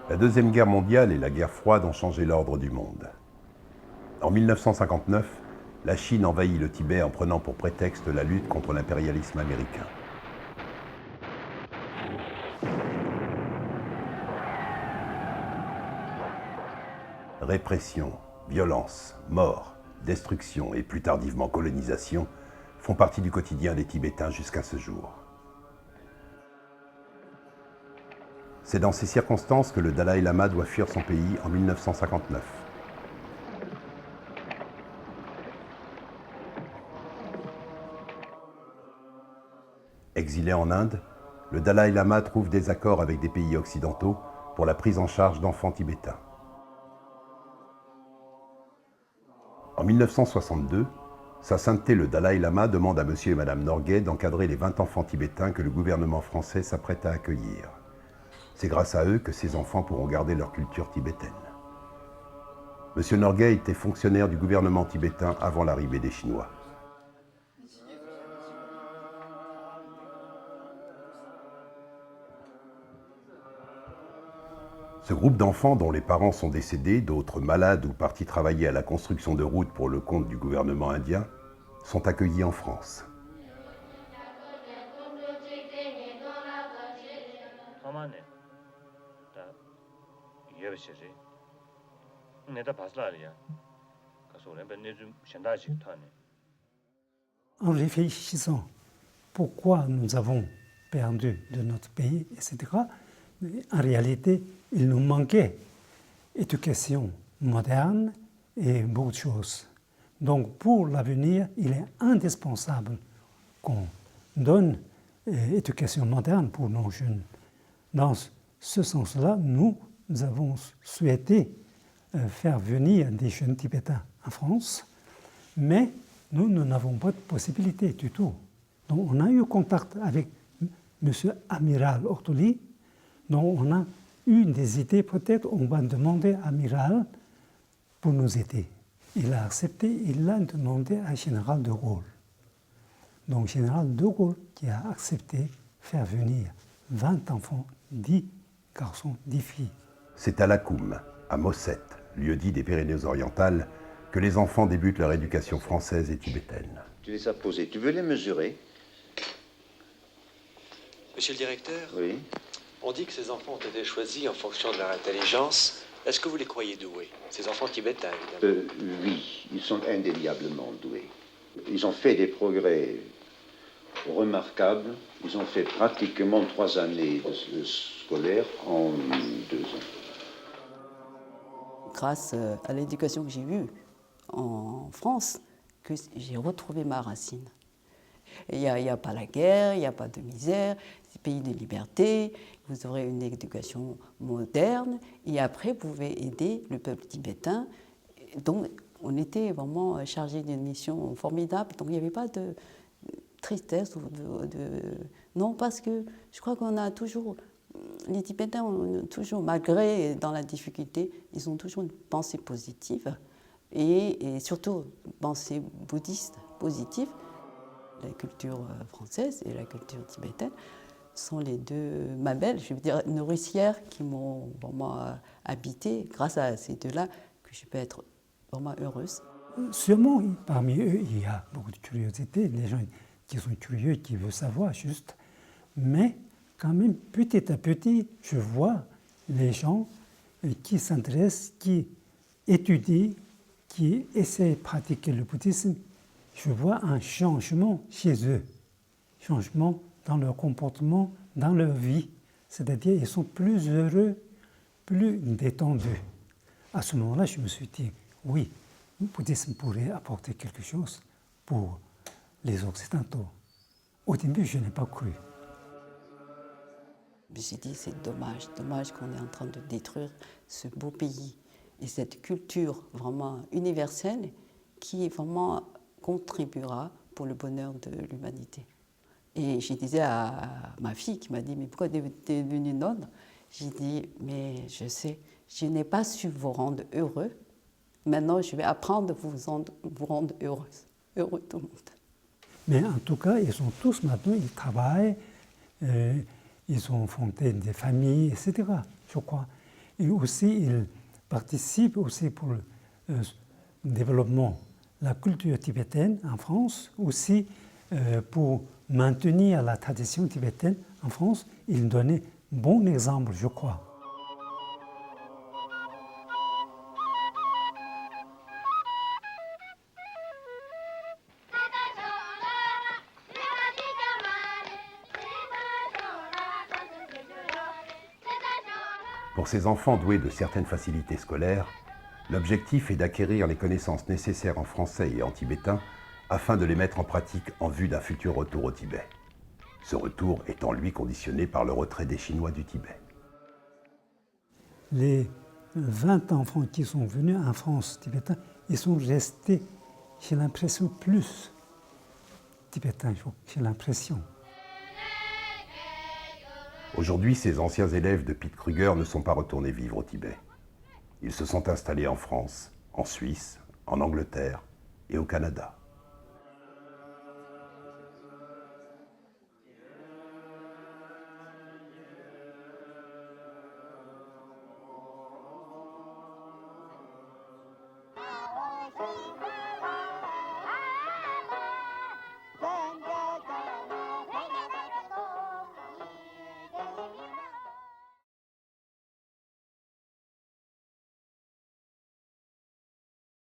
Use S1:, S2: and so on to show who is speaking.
S1: La Deuxième Guerre mondiale et la guerre froide ont changé l'ordre du monde. En 1959, la Chine envahit le Tibet en prenant pour prétexte la lutte contre l'impérialisme américain. Répression, violence, mort, destruction et plus tardivement colonisation font partie du quotidien des Tibétains jusqu'à ce jour. C'est dans ces circonstances que le Dalaï Lama doit fuir son pays en 1959. Exilé en Inde, le Dalaï Lama trouve des accords avec des pays occidentaux pour la prise en charge d'enfants tibétains. En 1962, Sa Sainteté le Dalaï Lama demande à M. et Mme Norgay d'encadrer les 20 enfants tibétains que le gouvernement français s'apprête à accueillir. C'est grâce à eux que ces enfants pourront garder leur culture tibétaine. M. Norgay était fonctionnaire du gouvernement tibétain avant l'arrivée des Chinois. Ce groupe d'enfants dont les parents sont décédés, d'autres malades ou partis travailler à la construction de routes pour le compte du gouvernement indien, sont accueillis en France.
S2: En réfléchissant pourquoi nous avons perdu de notre pays, etc., en réalité, il nous manquait éducation moderne et beaucoup de choses. Donc, pour l'avenir, il est indispensable qu'on donne éducation moderne pour nos jeunes. Dans ce sens-là, nous avons souhaité faire venir des jeunes Tibétains en France, mais nous n'avons pas de possibilité du tout. Donc, on a eu contact avec M. Amiral Ortoli, donc on a eu des idées, peut-être on va demander à Amiral pour nous aider. Il a accepté, il l'a demandé à Général de Gaulle. Donc Général de Gaulle qui a accepté faire venir 20 enfants, 10 garçons, 10 filles.
S1: C'est à Lakoum, à Mosset, lieu-dit des Pyrénées-Orientales, que les enfants débutent leur éducation française et tibétaine.
S3: Tu les as posés, tu veux les mesurer?
S4: Monsieur le directeur,
S3: Oui.
S4: On dit que ces enfants ont été choisis en fonction de leur intelligence. Est-ce que vous les croyez doués? Ces enfants tibétains, évidemment.
S3: Oui, ils sont indéniablement doués. Ils ont fait des progrès remarquables. Ils ont fait pratiquement 3 années de scolaire en 2 ans.
S5: Grâce à l'éducation que j'ai eue en France, que j'ai retrouvé ma racine. Il n'y a pas la guerre, il n'y a pas de misère, c'est pays de liberté, vous aurez une éducation moderne et après vous pouvez aider le peuple tibétain. Donc on était vraiment chargé d'une mission formidable, donc il n'y avait pas de tristesse. Non, parce que je crois qu'on a toujours, les Tibétains ont toujours, malgré dans la difficulté, ils ont toujours une pensée positive et surtout une pensée bouddhiste positive. La culture française et la culture tibétaine sont les deux mamelles, je veux dire, nourricières qui m'ont vraiment habité. Grâce à ces deux-là, que je peux être vraiment heureuse.
S2: Sûrement, parmi eux, il y a beaucoup de curiosité, des gens qui sont curieux, qui veulent savoir juste. Mais quand même, petit à petit, je vois les gens qui s'intéressent, qui étudient, qui essaient de pratiquer le bouddhisme. Je vois un changement chez eux, changement dans leur comportement, dans leur vie. C'est-à-dire qu'ils sont plus heureux, plus détendus. À ce moment-là, je me suis dit, oui, le bouddhisme pourrait apporter quelque chose pour les Occidentaux. Au début, je n'ai pas cru.
S5: Je me suis dit, c'est dommage qu'on est en train de détruire ce beau pays et cette culture vraiment universelle qui vraiment contribuera pour le bonheur de l'humanité. Et je disais à ma fille qui m'a dit, mais pourquoi tu es devenue nonne? J'ai dit, mais je sais, je n'ai pas su vous rendre heureux. Maintenant, je vais apprendre à vous rendre heureuse, heureux tout le monde.
S2: Mais en tout cas, ils sont tous maintenant, ils travaillent, ils ont fondé des familles, etc., je crois. Et aussi, ils participent aussi pour le développement de la culture tibétaine en France, aussi pour maintenir la tradition tibétaine en France. Ils donnaient bon exemple, je crois.
S1: Pour ces enfants doués de certaines facilités scolaires, l'objectif est d'acquérir les connaissances nécessaires en français et en tibétain afin de les mettre en pratique en vue d'un futur retour au Tibet. Ce retour étant lui conditionné par le retrait des Chinois du Tibet.
S2: Les 20 enfants qui sont venus en France tibétain, ils sont restés, j'ai l'impression, plus tibétains, j'ai l'impression.
S1: Aujourd'hui, ces anciens élèves de Piet Kruger ne sont pas retournés vivre au Tibet. Ils se sont installés en France, en Suisse, en Angleterre et au Canada.